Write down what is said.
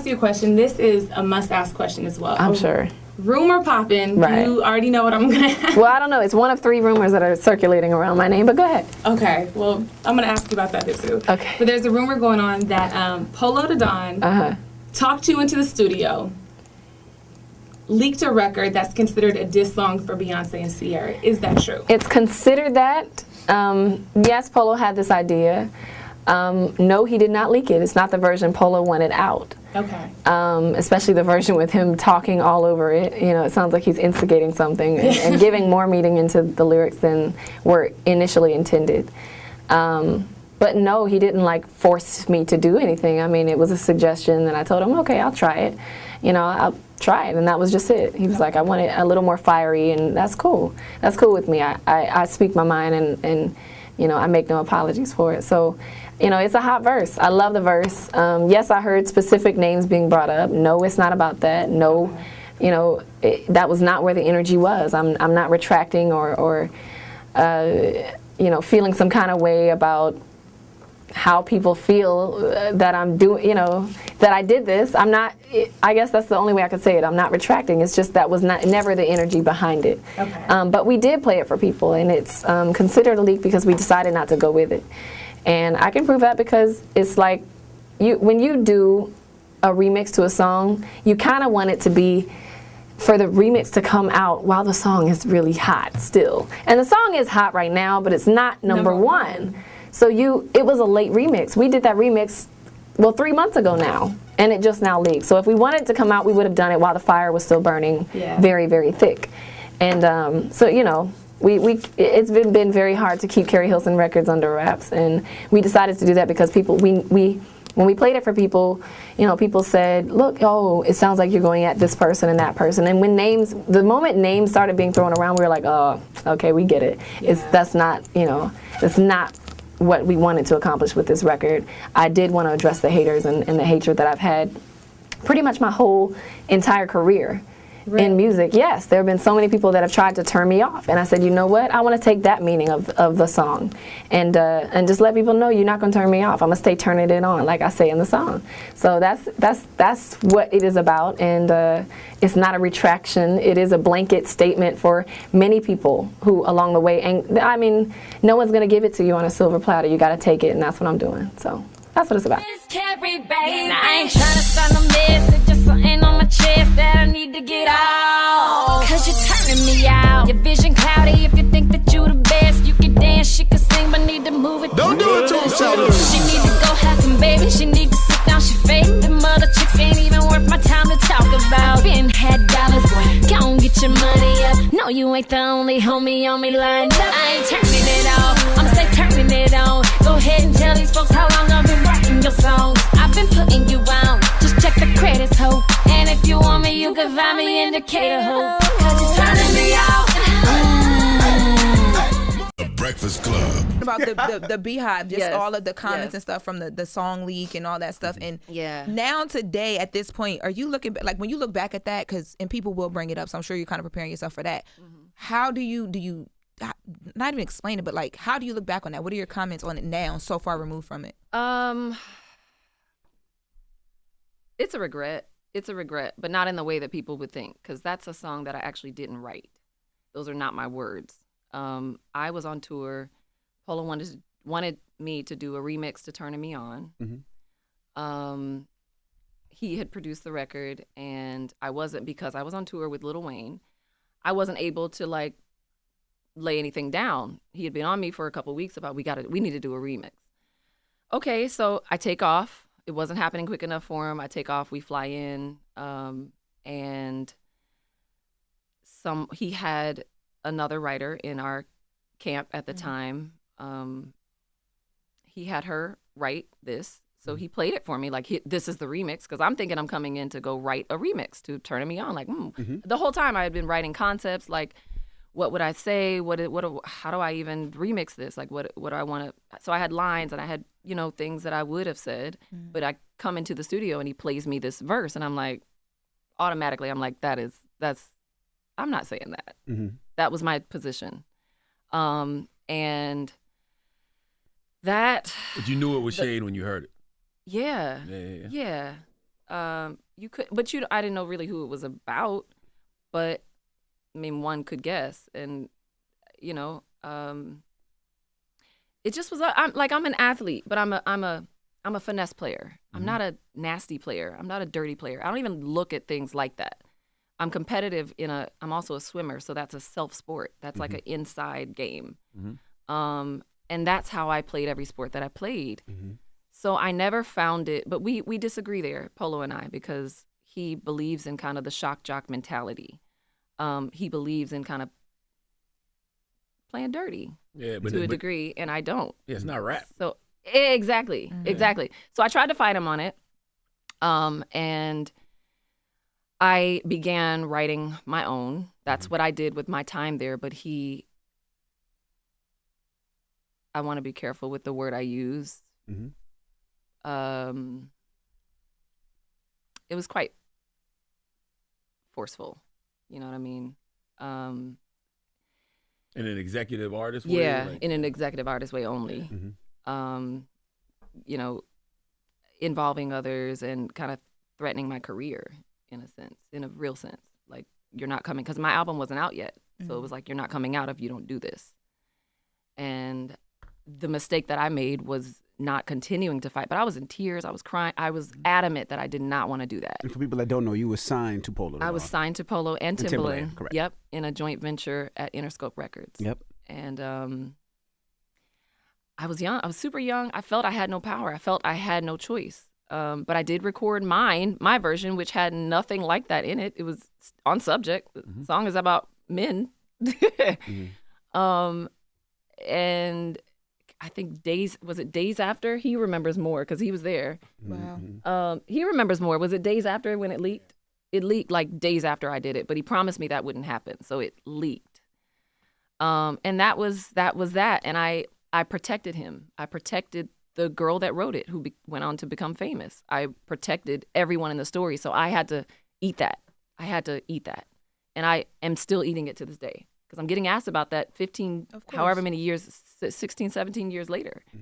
ask you a question. This is a must-ask question as well. I'm sure. Rumor popping. Right. You already know what I'm going to ask. Well, I don't know. It's one of 3 rumors that are circulating around my name, but go ahead. Okay. Well, I'm going to ask you about that too. Okay. But there's a rumor going on that Polo the Don talked you into the studio, leaked a record that's considered a diss song for Beyonce and Ciara. Is that true? It's considered that. Yes, Polo had this idea. No, he did not leak it. It's not the version Polo wanted out. Okay. Especially the version with him talking all over it. You know, it sounds like he's instigating something and giving more meaning into the lyrics than were initially intended. But no, he didn't like force me to do anything. I mean, it was a suggestion, and I told him, okay, I'll try it. You know, I'll try it, and that was just it. He was like, I want it a little more fiery, and that's cool. That's cool with me. I speak my mind, and you know, I make no apologies for it. So, you know, it's a hot verse. I love the verse. Yes, I heard specific names being brought up. No, it's not about that. No, you know, that was not where the energy was. I'm not retracting or you know, feeling some kind of way about how people feel that I'm doing, you know, that I did this. I'm not, I guess that's the only way I could say it. I'm not retracting. It's just that was never the energy behind it. Okay. But we did play it for people, and it's considered a leak because we decided not to go with it. And I can prove that because it's like, when you do a remix to a song, you kind of want it to be for the remix to come out while the song is really hot still. And the song is hot right now, but it's not number one. So it was a late remix. We did that remix, well, 3 months ago now, and it just now leaked. So if we wanted it to come out, we would have done it while the fire was still burning very, very thick. And so, you know, it's been very hard to keep Keri Hilson Records under wraps, and we decided to do that because people, when we played it for people, you know, people said, look, oh, it sounds like you're going at this person and that person. And when the moment names started being thrown around, we were like, oh, okay, we get it. That's not, you know, it's not what we wanted to accomplish with this record. I did want to address the haters and the hatred that I've had pretty much my whole entire career. In music. Yes, there have been so many people that have tried to turn me off, and I said, you know what, I want to take that meaning of the song and just let people know you're not going to turn me off. I'm going to stay turning it on, like I say in the song. So that's what it is about, and it's not a retraction. It is a blanket statement for many people who along the way, and I mean, no one's going to give it to you on a silver platter. You got to take it, and that's what I'm doing. So that's what it's about. Keri, baby. Now, I ain't tryna start no mess. It's just something on my chest that I need to get out. Cause you're turning me out. Your vision cloudy if you think that you the best. You can dance, she can sing, but need to move it. Don't do it to him, She need to go have some babies. She need to sit down, she fake. Them other chicks ain't even worth my time to talk about. Been had dollars, boy. Go and get your money up. No, you ain't the only homie on me lined up. I ain't turning it off. I'ma stay turning it on. Go ahead and tell these folks how long I've been writing your songs. I've been putting you on. Just check the credits, ho. And if you want me, you can find me in Decatur, ho. Cause you're turning me out. The Breakfast Club. About the Beehive, just all of the comments and stuff from the song leak and all that stuff. And now today, at this point, are you looking, like when you look back at that, and people will bring it up, so I'm sure you're kind of preparing yourself for that. How do you not even explain it, but like, how do you look back on that? What are your comments on it now, so far removed from it? It's a regret. It's a regret, but not in the way that people would think, because that's a song that I actually didn't write. Those are not my words. I was on tour. Polo wanted me to do a remix to Turning Me On. He had produced the record, and I wasn't, because I was on tour with Lil Wayne, I wasn't able to like lay anything down. He had been on me for a couple of weeks about we need to do a remix. Okay, so I take off. It wasn't happening quick enough for him. I take off, we fly in, and he had another writer in our camp at the time. He had her write this, so he played it for me like this is the remix, because I'm thinking I'm coming in to go write a remix to Turning Me On. Like the whole time I had been writing concepts like, what would I say? How do I even remix this? Like, what do I want to? So I had lines and I had, you know, things that I would have said, but I come into the studio and he plays me this verse, and I'm like, automatically, I'm like, I'm not saying that. That was my position, and that. But you knew it was shade when you heard it. Yeah. You could, but I didn't know really who it was about. But I mean, one could guess, and you know, it just was. I'm an athlete, but I'm a finesse player. I'm not a nasty player. I'm not a dirty player. I don't even look at things like that. I'm competitive I'm also a swimmer, so that's a self sport. That's like an inside game. And that's how I played every sport that I played. So I never found it, but we disagree there, Polo and I, because he believes in kind of the shock jock mentality. He believes in kind of playing dirty to a degree, and I don't. Yeah, it's not rap. So exactly. So I tried to fight him on it, and I began writing my own. That's what I did with my time there. But I want to be careful with the word I use. It was quite forceful. You know what I mean? In an executive artist way? Yeah, in an executive artist way only. You know, involving others and kind of threatening my career in a real sense. Like, you're not coming, because my album wasn't out yet. So it was like, you're not coming out if you don't do this. And the mistake that I made was not continuing to fight. But I was in tears. I was crying. I was adamant that I did not want to do that. And for people that don't know, you were signed to Polo. I was signed to Polo and Timbaland. Correct. Yep, in a joint venture at Interscope Records. Yep. And I was young. I was super young. I felt I had no power. I felt I had no choice. But I did record my version, which had nothing like that in it. It was on subject. The song is about men. And I think days after? He remembers more because he was there. Wow. He remembers more. Was it days after when it leaked? It leaked like days after I did it, but he promised me that wouldn't happen, so it leaked. And that was that. And I protected him. I protected the girl that wrote it, who went on to become famous. I protected everyone in the story, so I had to eat that. And I am still eating it to this day, because I'm getting asked about that 15, however many years, 16, 17 years later.